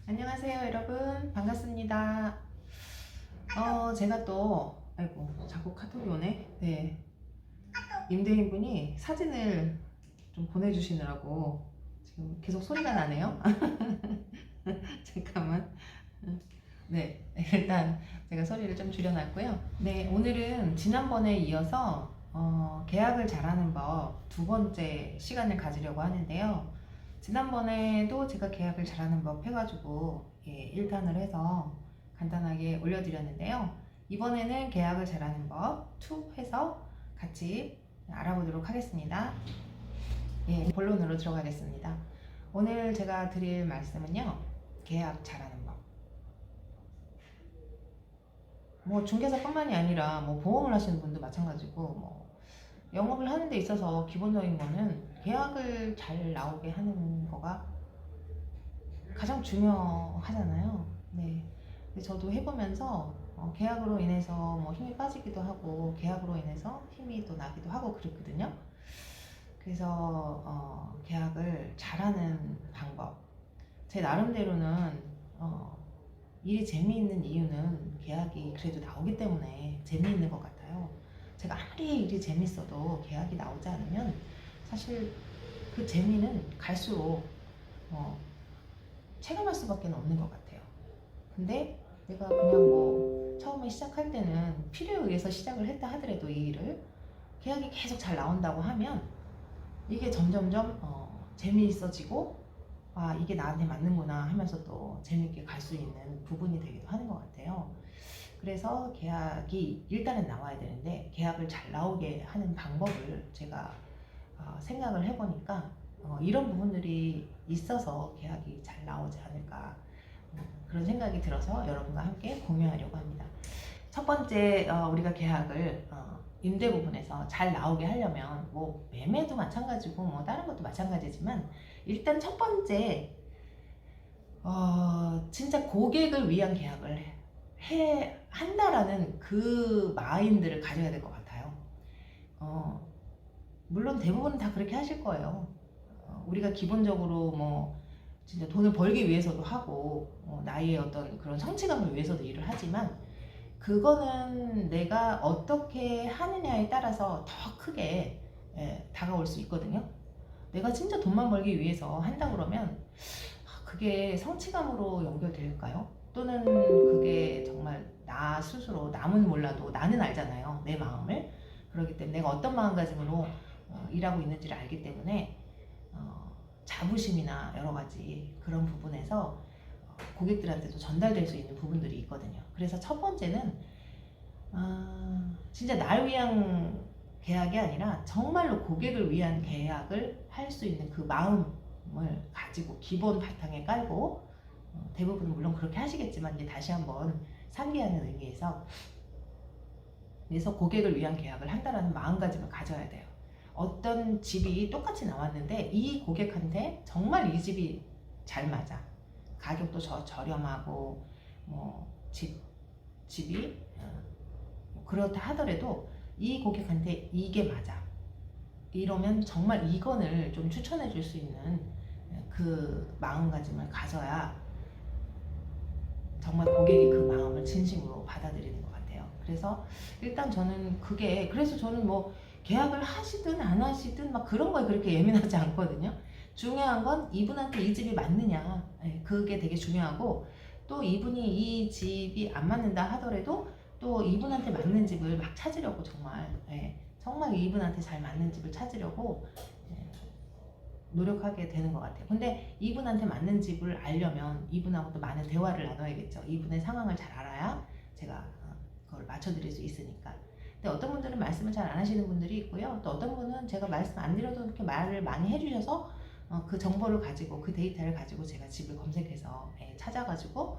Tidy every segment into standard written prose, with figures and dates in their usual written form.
안녕하세요, 여러분. 반갑습니다. 제가 또, 아이고, 자꾸 카톡이 오네. 네. 임대인분이 사진을 좀 보내주시느라고 지금 계속 소리가 나네요. 잠깐만. 네. 일단 제가 소리를 좀 줄여놨고요. 네. 오늘은 지난번에 이어서, 계약을 잘하는 법 두 번째 시간을 가지려고 하는데요. 지난번에도 제가 계약을 잘하는 법 해가지고 1탄을 해서 간단하게 올려드렸는데요. 이번에는 계약을 잘하는 법 2 해서 같이 알아보도록 하겠습니다. 본론으로 들어가겠습니다. 오늘 제가 드릴 말씀은요, 계약 잘하는 법. 뭐 중개사뿐만이 아니라 뭐 보험을 하시는 분도 마찬가지고, 뭐 영업을 하는 데 있어서 기본적인 거는 계약을 잘 나오게 하는 거가 가장 중요하잖아요. 네. 근데 저도 해보면서 계약으로 인해서 뭐 힘이 빠지기도 하고 계약으로 인해서 힘이 또 나기도 하고 그랬거든요. 그래서 계약을 잘하는 방법, 제 나름대로는 일이 재미있는 이유는 계약이 그래도 나오기 때문에 재미있는 것 같아요. 제가 아무리 일이 재밌어도 계약이 나오지 않으면 사실 그 재미는 갈수록 체감할 수밖에 없는 것 같아요. 근데 내가 그냥 뭐 처음에 시작할 때는 필요에 의해서 시작을 했다 하더라도 이 일을 계약이 계속 잘 나온다고 하면 이게 점점점 재미있어지고, 아 이게 나한테 맞는구나 하면서 또 재밌게 갈 수 있는 부분이 되기도 하는 것 같아요. 그래서 계약이 일단은 나와야 되는데 계약을 잘 나오게 하는 방법을 제가 생각을 해보니까 이런 부분들이 있어서 계약이 잘 나오지 않을까, 그런 생각이 들어서 여러분과 함께 공유하려고 합니다. 첫 번째, 우리가 계약을 임대 부분에서 잘 나오게 하려면 뭐 매매도 마찬가지고 뭐 다른 것도 마찬가지지만, 일단 첫 번째 진짜 고객을 위한 계약을 한다라는 그 마인드를 가져야 될 것 같아요. 물론 대부분은 다 그렇게 하실 거예요. 우리가 기본적으로 뭐 진짜 돈을 벌기 위해서도 하고 나의 어떤 그런 성취감을 위해서도 일을 하지만, 그거는 내가 어떻게 하느냐에 따라서 더 크게 다가올 수 있거든요. 내가 진짜 돈만 벌기 위해서 한다 그러면 그게 성취감으로 연결될까요? 또는 그게 정말 나 스스로, 남은 몰라도 나는 알잖아요, 내 마음을. 그렇기 때문에 내가 어떤 마음가짐으로 일하고 있는지를 알기 때문에 자부심이나 여러 가지 그런 부분에서 고객들한테도 전달될 수 있는 부분들이 있거든요. 그래서 첫 번째는 진짜 날 위한 계약이 아니라 정말로 고객을 위한 계약을 할 수 있는 그 마음을 가지고 기본 바탕에 깔고, 대부분 물론 그렇게 하시겠지만 이제 다시 한번 상기하는 의미에서, 그래서 고객을 위한 계약을 한다라는 마음가짐을 가져야 돼요. 어떤 집이 똑같이 나왔는데 이 고객한테 정말 이 집이 잘 맞아, 가격도 저렴하고 뭐 집이 그렇다 하더라도 이 고객한테 이게 맞아, 이러면 정말 이건을 좀 추천해 줄 수 있는 그 마음가짐을 가져야 정말 고객이 그 마음을 진심으로 받아들이는 것 같아요. 그래서 일단 저는 그래서 저는 뭐 계약을 하시든 안 하시든 막 그런 거에 그렇게 예민하지 않거든요. 중요한 건 이분한테 이 집이 맞느냐, 그게 되게 중요하고, 또 이분이 이 집이 안 맞는다 하더라도 또 이분한테 맞는 집을 막 찾으려고 정말 이분한테 잘 맞는 집을 찾으려고 노력하게 되는 것 같아요. 근데 이분한테 맞는 집을 알려면 이분하고도 많은 대화를 나눠야겠죠. 이분의 상황을 잘 알아야 제가 그걸 맞춰드릴 수 있으니까. 근데 어떤 분들은 말씀을 잘 안 하시는 분들이 있고요. 또 어떤 분은 제가 말씀 안 드려도 이렇게 말을 많이 해주셔서 그 정보를 가지고, 그 데이터를 가지고 제가 집을 검색해서 찾아가지고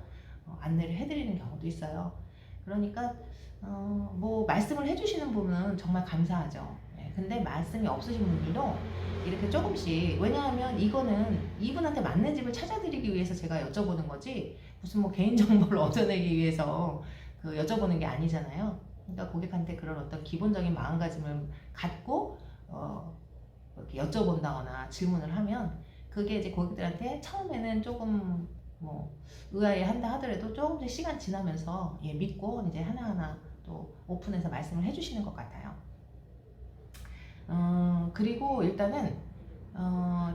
안내를 해드리는 경우도 있어요. 그러니까 뭐 말씀을 해주시는 분은 정말 감사하죠. 근데 말씀이 없으신 분들도 이렇게 조금씩, 왜냐하면 이거는 이분한테 맞는 집을 찾아드리기 위해서 제가 여쭤보는 거지 무슨 뭐 개인정보를 얻어내기 위해서 여쭤보는 게 아니잖아요. 그러니까 고객한테 그런 어떤 기본적인 마음가짐을 갖고 이렇게 여쭤본다거나 질문을 하면 그게 이제 고객들한테 처음에는 조금 뭐 의아해 한다 하더라도 조금씩 시간 지나면서 예, 믿고 이제 하나하나 또 오픈해서 말씀을 해주시는 것 같아요. 그리고 일단은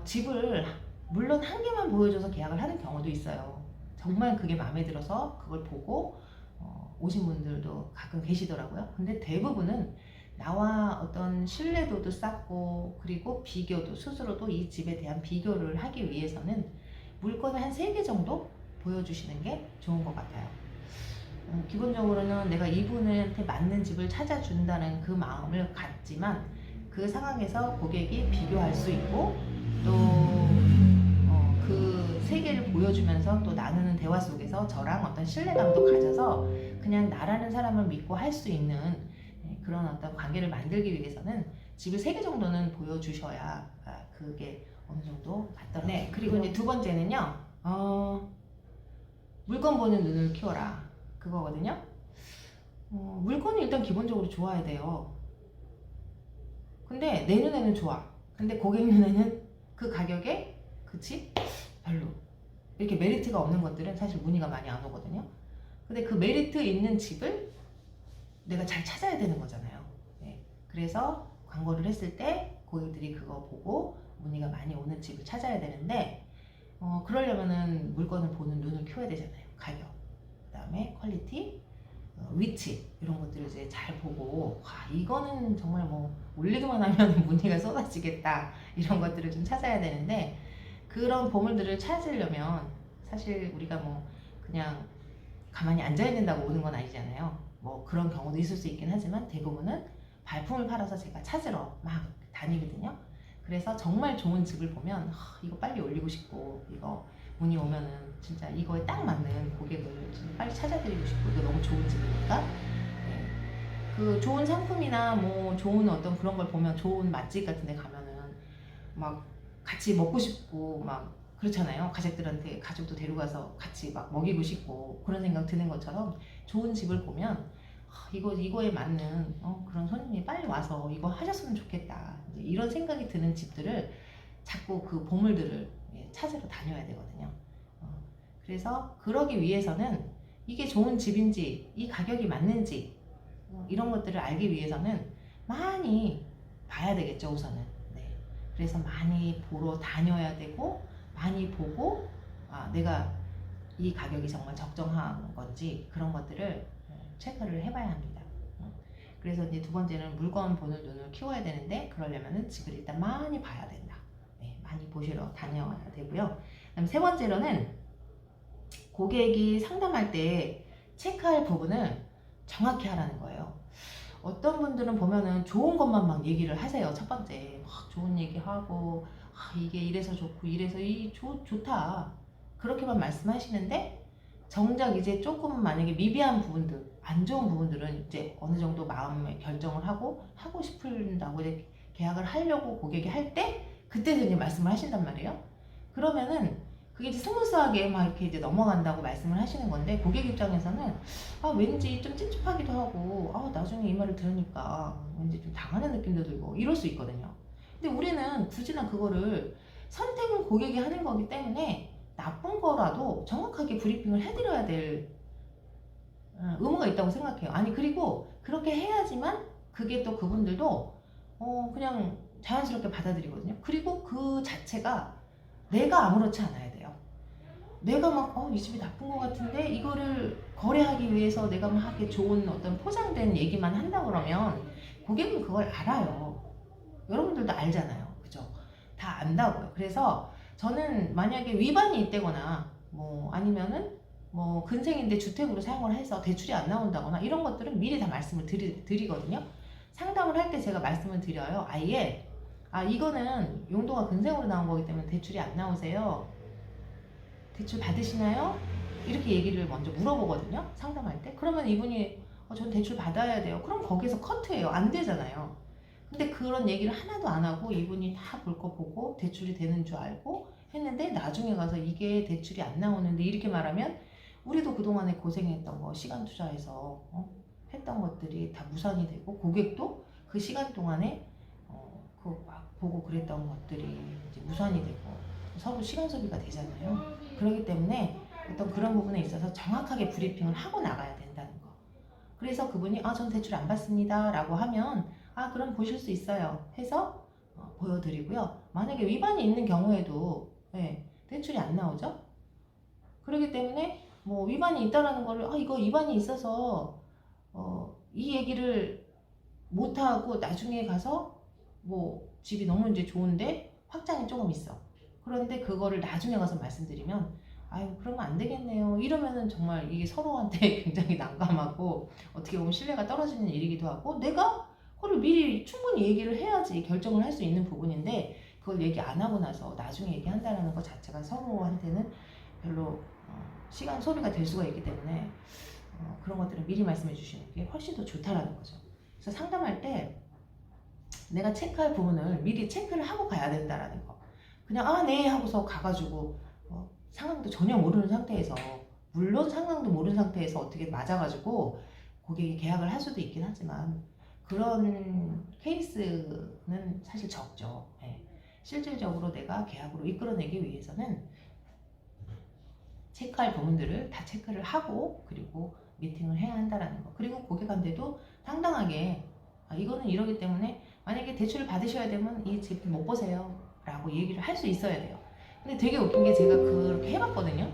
집을 물론 한 개만 보여줘서 계약을 하는 경우도 있어요. 정말 그게 마음에 들어서 그걸 보고 오신 분들도 가끔 계시더라고요. 근데 대부분은 나와 어떤 신뢰도도 쌓고 그리고 비교도 스스로도 이 집에 대한 비교를 하기 위해서는 물건을 한 3개 정도 보여주시는 게 좋은 것 같아요. 기본적으로는 내가 이분한테 맞는 집을 찾아준다는 그 마음을 갖지만 그 상황에서 고객이 비교할 수 있고 또 그 세 개를 보여주면서 또 나누는 대화 속에서 저랑 어떤 신뢰감도 가져서 그냥 나라는 사람을 믿고 할 수 있는 그런 어떤 관계를 만들기 위해서는 집을 3개 정도는 보여주셔야 그게 어느 정도 맞더라고요. 네, 그리고 이제 두 번째는요, 물건 보는 눈을 키워라. 그거거든요. 물건이 일단 기본적으로 좋아야 돼요. 근데 내 눈에는 좋아. 근데 고객 눈에는 그 가격에 그치? 별로. 이렇게 메리트가 없는 것들은 사실 문의가 많이 안 오거든요. 근데 그 메리트 있는 집을 내가 잘 찾아야 되는 거잖아요. 네. 그래서 광고를 했을 때 고객들이 그거 보고 문의가 많이 오는 집을 찾아야 되는데 그러려면은 물건을 보는 눈을 키워야 되잖아요. 가격, 그 다음에 퀄리티, 위치 이런 것들을 이제 잘 보고 이거는 정말 뭐 올리기만 하면 문의가 쏟아지겠다 이런 것들을 좀 찾아야 되는데 그런 보물들을 찾으려면 사실 우리가 뭐 그냥 가만히 앉아 있는다고 오는 건 아니잖아요. 뭐 그런 경우도 있을 수 있긴 하지만 대부분은 발품을 팔아서 제가 찾으러 막 다니거든요. 그래서 정말 좋은 집을 보면 이거 빨리 올리고 싶고 이거 문의 오면은 진짜 이거에 딱 맞는 고객을 진짜 빨리 찾아드리고 싶고 이거 너무 좋은 집이니까 네. 그 좋은 상품이나 뭐 좋은 어떤 그런 걸 보면 좋은 맛집 같은 데 가면은 막 같이 먹고 싶고 막 그렇잖아요. 가족들한테 가족도 데려가서 같이 막 먹이고 싶고 그런 생각 드는 것처럼 좋은 집을 보면 이거에 맞는 그런 손님이 빨리 와서 이거 하셨으면 좋겠다 이런 생각이 드는 집들을 자꾸 그 보물들을 찾으러 다녀야 되거든요. 그래서 그러기 위해서는 이게 좋은 집인지 이 가격이 맞는지 이런 것들을 알기 위해서는 많이 봐야 되겠죠 우선은. 네. 그래서 많이 보러 다녀야 되고 많이 보고 내가 이 가격이 정말 적정한 건지 그런 것들을 체크를 해봐야 합니다. 그래서 이제 두 번째는 물건 보는 눈을 키워야 되는데 그러려면은 집을 일단 많이 봐야 된다. 네, 많이 보시러 다녀야 되고요. 그다음 세 번째로는 고객이 상담할 때 체크할 부분을 정확히 하라는 거예요. 어떤 분들은 보면은 좋은 것만 막 얘기를 하세요. 첫 번째 막 좋은 얘기하고 이게 이래서 좋고 이래서 좋다 그렇게만 말씀하시는데 정작 이제 조금 만약에 미비한 부분들 안 좋은 부분들은 이제 어느 정도 마음의 결정을 하고 싶은다고 이제 계약을 하려고 고객이 할 때 그때 이제 말씀을 하신단 말이에요. 그러면은 그게 이제 스무스하게 막 이렇게 이제 넘어간다고 말씀을 하시는 건데 고객 입장에서는 왠지 좀 찝찝하기도 하고 나중에 이 말을 들으니까 왠지 좀 당하는 느낌도 들고 이럴 수 있거든요. 근데 우리는 굳이나 그거를 선택은 고객이 하는 거기 때문에 나쁜 거라도 정확하게 브리핑을 해드려야 될 의무가 있다고 생각해요. 아니 그리고 그렇게 해야지만 그게 또 그분들도 그냥 자연스럽게 받아들이거든요. 그리고 그 자체가 내가 아무렇지 않아야 돼요. 내가 막 이 집이 나쁜 것 같은데 이거를 거래하기 위해서 내가 막 이렇게 좋은 어떤 포장된 얘기만 한다 그러면 고객은 그걸 알아요. 여러분들도 알잖아요. 그죠? 다 안다고요. 그래서 저는 만약에 위반이 있다거나 뭐 아니면은 뭐 근생인데 주택으로 사용을 해서 대출이 안 나온다거나 이런 것들은 미리 다 말씀을 드리거든요. 상담을 할 때 제가 말씀을 드려요. 아예 이거는 용도가 근생으로 나온 거기 때문에 대출이 안 나오세요. 대출 받으시나요? 이렇게 얘기를 먼저 물어보거든요. 상담할 때. 그러면 이분이 전 대출 받아야 돼요. 그럼 거기서 커트예요. 안 되잖아요. 근데 그런 얘기를 하나도 안 하고 이분이 다 볼 거 보고 대출이 되는 줄 알고 했는데 나중에 가서 이게 대출이 안 나오는데 이렇게 말하면 우리도 그동안에 고생했던 거 시간 투자해서 했던 것들이 다 무산이 되고 고객도 그 시간 동안에 그거 막 보고 그랬던 것들이 이제 무산이 되고 서로 시간 소비가 되잖아요. 그렇기 때문에 어떤 그런 부분에 있어서 정확하게 브리핑을 하고 나가야 된다는 거. 그래서 그분이 전 대출 안 받습니다 라고 하면 그럼 보실 수 있어요 해서 보여드리고요. 만약에 위반이 있는 경우에도 대출이 안 나오죠. 그렇기 때문에 뭐 위반이 있다라는 거를 이거 위반이 있어서 이 얘기를 못하고 나중에 가서 뭐 집이 너무 이제 좋은데 확장이 조금 있어. 그런데 그거를 나중에 가서 말씀드리면 아유 그러면 안 되겠네요 이러면은 정말 이게 서로한테 굉장히 난감하고 어떻게 보면 신뢰가 떨어지는 일이기도 하고, 내가 그걸 미리 충분히 얘기를 해야지 결정을 할 수 있는 부분인데 그걸 얘기 안 하고 나서 나중에 얘기한다는 것 자체가 서로한테는 별로 시간 소비가 될 수가 있기 때문에 그런 것들은 미리 말씀해 주시는 게 훨씬 더 좋다라는 거죠. 그래서 상담할 때 내가 체크할 부분을 미리 체크를 하고 가야 된다라는 거. 그냥 네 하고서 가가지고 상황도 전혀 모르는 상태에서, 물론 상황도 모르는 상태에서 어떻게 맞아가지고 고객이 계약을 할 수도 있긴 하지만 그런 케이스는 사실 적죠. 실질적으로 내가 계약으로 이끌어내기 위해서는 체크할 부분들을 다 체크를 하고 그리고 미팅을 해야 한다라는 거. 그리고 고객한테도 당당하게 이거는 이러기 때문에 만약에 대출을 받으셔야 되면 이 제품 못 보세요 라고 얘기를 할 수 있어야 돼요. 근데 되게 웃긴 게 제가 그렇게 해봤거든요.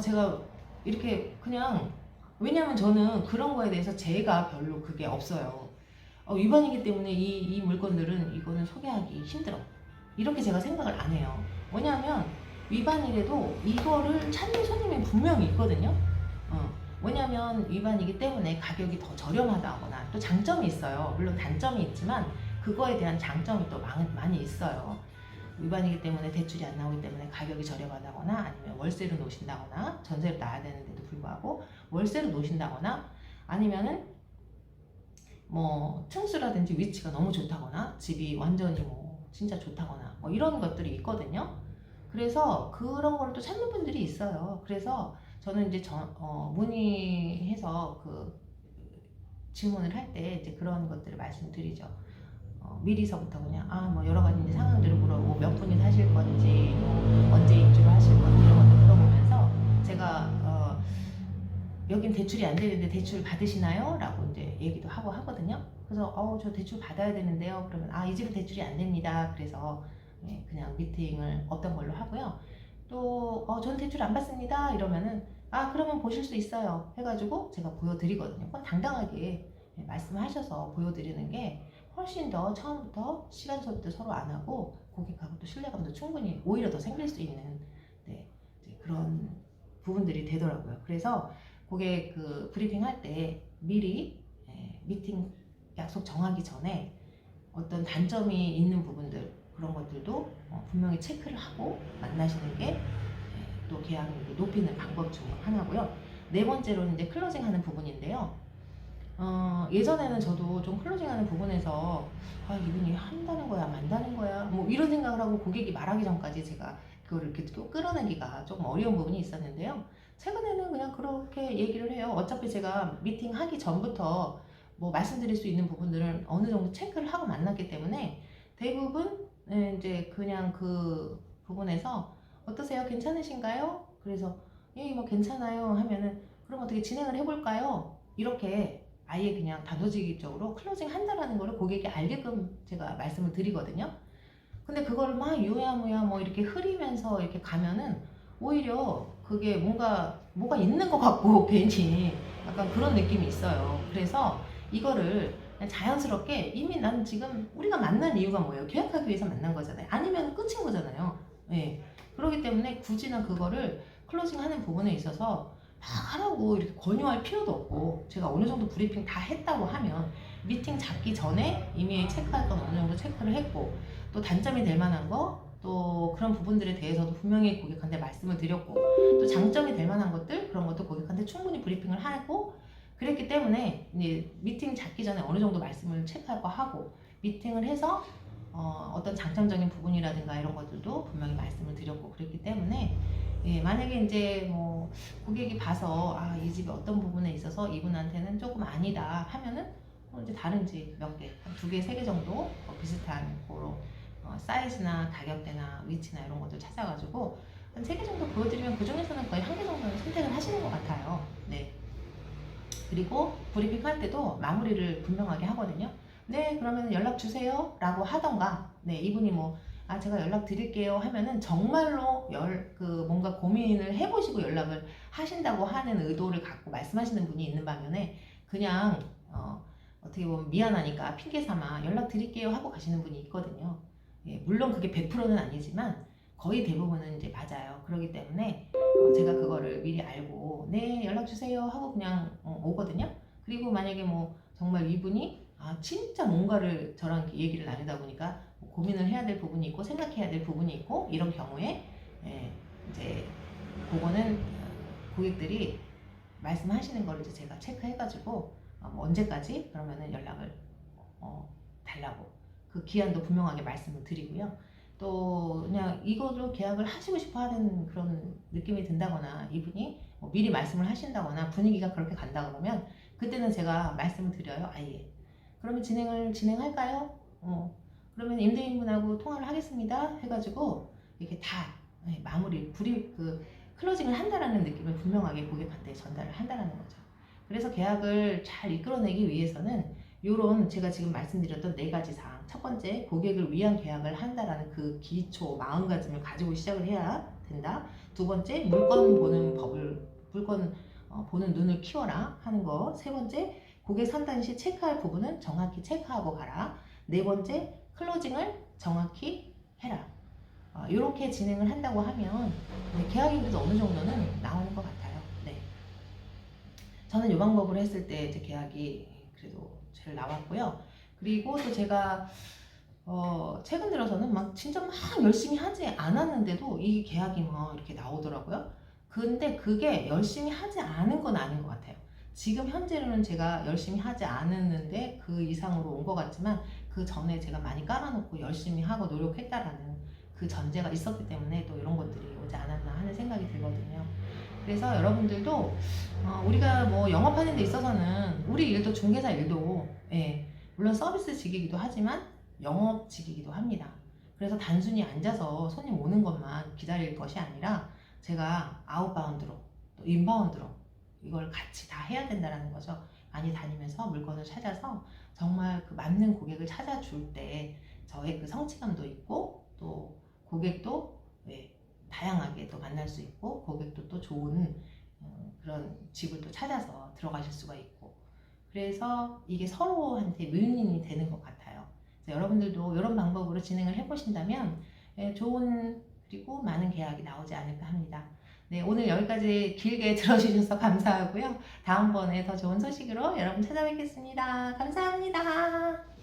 제가 이렇게 그냥, 왜냐면 저는 그런 거에 대해서 제가 별로 그게 없어요. 위반이기 때문에 이 물건들은 이거는 소개하기 힘들어 이렇게 제가 생각을 안 해요. 왜냐하면 위반이라도 이거를 찾는 손님이 분명히 있거든요. 왜냐하면 위반이기 때문에 가격이 더 저렴하다거나 또 장점이 있어요. 물론 단점이 있지만 그거에 대한 장점이 또 많이 있어요. 위반이기 때문에 대출이 안 나오기 때문에 가격이 저렴하다거나 아니면 월세로 놓으신다거나, 전세로 나야 되는데도 불구하고 월세로 놓으신다거나, 아니면은 뭐 층수라든지 위치가 너무 좋다거나 집이 완전히 뭐 진짜 좋다거나 뭐 이런 것들이 있거든요. 그래서 그런 걸 또 찾는 분들이 있어요. 그래서 저는 이제 문의해서 그 질문을 할 때 이제 그런 것들을 말씀드리죠. 미리서부터 그냥 뭐 여러 가지 이제 상황들을 물어보고 몇 분이 사실 건지 뭐 언제 입주를 하실 건지 이런 것들 물어보면서 제가 여긴 대출이 안 되는데 대출 받으시나요? 라고 이제 얘기도 하고 하거든요. 그래서 저 대출 받아야 되는데요. 그러면 이 집은 대출이 안 됩니다. 그래서 그냥 미팅을 없던 걸로 하고요. 또 전 대출 안 받습니다. 이러면은 그러면 보실 수 있어요 해가지고 제가 보여드리거든요. 그건 당당하게 말씀하셔서 보여드리는 게 훨씬 더 처음부터 시간 소비도 서로 안 하고 고객하고 또 신뢰감도 충분히 오히려 더 생길 수 있는 이제 그런 부분들이 되더라고요. 그래서 고객 그 브리핑 할 때 미리 미팅 약속 정하기 전에 어떤 단점이 있는 부분들 그런 것들도 분명히 체크를 하고 만나시는 게 또 계약률을 높이는 방법 중 하나고요. 네 번째로는 이제 클로징 하는 부분인데요. 예전에는 저도 좀 클로징 하는 부분에서 이분이 한다는 거야 만다는 거야 뭐 이런 생각을 하고 고객이 말하기 전까지 제가 그거를 이렇게 끌어내기가 조금 어려운 부분이 있었는데요. 최근에는 그냥 그렇게 얘기를 해요. 어차피 제가 미팅 하기 전부터 뭐 말씀드릴 수 있는 부분들은 어느 정도 체크를 하고 만났기 때문에 대부분 이제 그냥 그 부분에서 어떠세요? 괜찮으신가요? 그래서 뭐 괜찮아요 하면은 그럼 어떻게 진행을 해볼까요? 이렇게 아예 그냥 단도직입적으로 클로징 한다라는 거를 고객이 알게끔 제가 말씀을 드리거든요. 근데 그거를 막 유야무야 뭐 이렇게 흐리면서 이렇게 가면은 오히려 그게 뭐가 있는 것 같고 괜히 약간 그런 느낌이 있어요. 그래서 이거를 그냥 자연스럽게 이미 난 지금 우리가 만난 이유가 뭐예요? 계약하기 위해서 만난 거잖아요. 아니면 끝인 거잖아요. 그렇기 때문에 굳이 난 그거를 클로징 하는 부분에 있어서 막 하라고 이렇게 권유할 필요도 없고, 제가 어느 정도 브리핑 다 했다고 하면 미팅 잡기 전에 이미 체크할 건 어느 정도 체크를 했고, 또 단점이 될 만한 거, 또 그런 부분들에 대해서도 분명히 고객한테 말씀을 드렸고, 또 장점이 될 만한 것들 그런 것도 고객한테 충분히 브리핑을 하고 그랬기 때문에 이제 미팅 잡기 전에 어느 정도 말씀을 체크할 거 하고, 미팅을 해서 어떤 장점적인 부분이라든가 이런 것들도 분명히 말씀을 드렸고 그랬기 때문에 만약에 이제 뭐 고객이 봐서 이 집이 어떤 부분에 있어서 이분한테는 조금 아니다 하면은 이제 다른 집 몇 개, 두 개, 세 개 정도 비슷한 그런 사이즈나 가격대나 위치나 이런 것들 찾아가지고 한 세 개 정도 보여드리면 그 중에서는 거의 한 개 정도는 그리고 브리핑 할 때도 마무리를 분명하게 하거든요. 네, 그러면 연락 주세요 라고 하던가, 네, 이분이 뭐, 아, 제가 연락 드릴게요 하면은 정말로 뭔가 고민을 해보시고 연락을 하신다고 하는 의도를 갖고 말씀하시는 분이 있는 반면에 그냥, 어떻게 보면 미안하니까 핑계 삼아 연락 드릴게요 하고 가시는 분이 있거든요. 예, 물론 그게 100%는 아니지만 거의 대부분은 이제 맞아요. 그렇기 때문에 제가 그거를 미리 알고 네 연락 주세요 하고 그냥 오거든요. 그리고 만약에 뭐 정말 이분이 아 진짜 뭔가를 저랑 이렇게 얘기를 나누다 보니까 뭐 고민을 해야 될 부분이 있고 생각해야 될 부분이 있고 이런 경우에 예, 이제 그거는 고객들이 말씀하시는 거를 이제 제가 체크해가지고 뭐 언제까지 그러면은 연락을 달라고 그 기한도 분명하게 말씀을 드리고요. 또 그냥 이거로 계약을 하시고 싶어 하는 그런 느낌이 든다거나 이분이 뭐 미리 말씀을 하신다거나 분위기가 그렇게 간다 그러면 그때는 제가 말씀을 드려요. 아예 그러면 진행할까요? 그러면 임대인분하고 통화를 하겠습니다 해가지고 이렇게 다 마무리 클로징을 한다라는 느낌을 분명하게 고객한테 전달을 한다라는 거죠. 그래서 계약을 잘 이끌어내기 위해서는 요런 제가 지금 말씀드렸던 4가지 사항. 첫 번째, 고객을 위한 계약을 한다라는 그 기초 마음가짐을 가지고 시작을 해야 된다. 두 번째, 물건 보는 눈을 키워라 하는 거. 세 번째, 고객 상담 시 체크할 부분은 정확히 체크하고 가라. 네 번째, 클로징을 정확히 해라. 이렇게 진행을 한다고 하면 계약이 그래도 어느 정도는 나오는 것 같아요. 네. 저는 이 방법으로 했을 때 제 계약이 그래도 잘 나왔고요. 그리고 또 제가 최근 들어서는 막 진짜 막 열심히 하지 않았는데도 이 계약이 막 이렇게 나오더라고요. 근데 그게 열심히 하지 않은 건 아닌 것 같아요. 지금 현재로는 제가 열심히 하지 않았는데 그 이상으로 온 것 같지만 그 전에 제가 많이 깔아놓고 열심히 하고 노력했다라는 그 전제가 있었기 때문에 또 이런 것들이 오지 않았나 하는 생각이 들거든요. 그래서 여러분들도 우리가 뭐 영업하는 데 있어서는 우리 일도 중개사 일도 물론 서비스직이기도 하지만 영업직이기도 합니다. 그래서 단순히 앉아서 손님 오는 것만 기다릴 것이 아니라 제가 아웃바운드로 또 인바운드로 이걸 같이 다 해야 된다는 거죠. 많이 다니면서 물건을 찾아서 정말 그 맞는 고객을 찾아줄 때 저의 그 성취감도 있고 또 고객도 다양하게 또 만날 수 있고 고객도 또 좋은 그런 집을 또 찾아서 들어가실 수가 있고 그래서 이게 서로한테 윈윈이 되는 것 같아요. 여러분들도 이런 방법으로 진행을 해보신다면 좋은 그리고 많은 계약이 나오지 않을까 합니다. 네, 오늘 여기까지 길게 들어주셔서 감사하고요. 다음번에 더 좋은 소식으로 여러분 찾아뵙겠습니다. 감사합니다.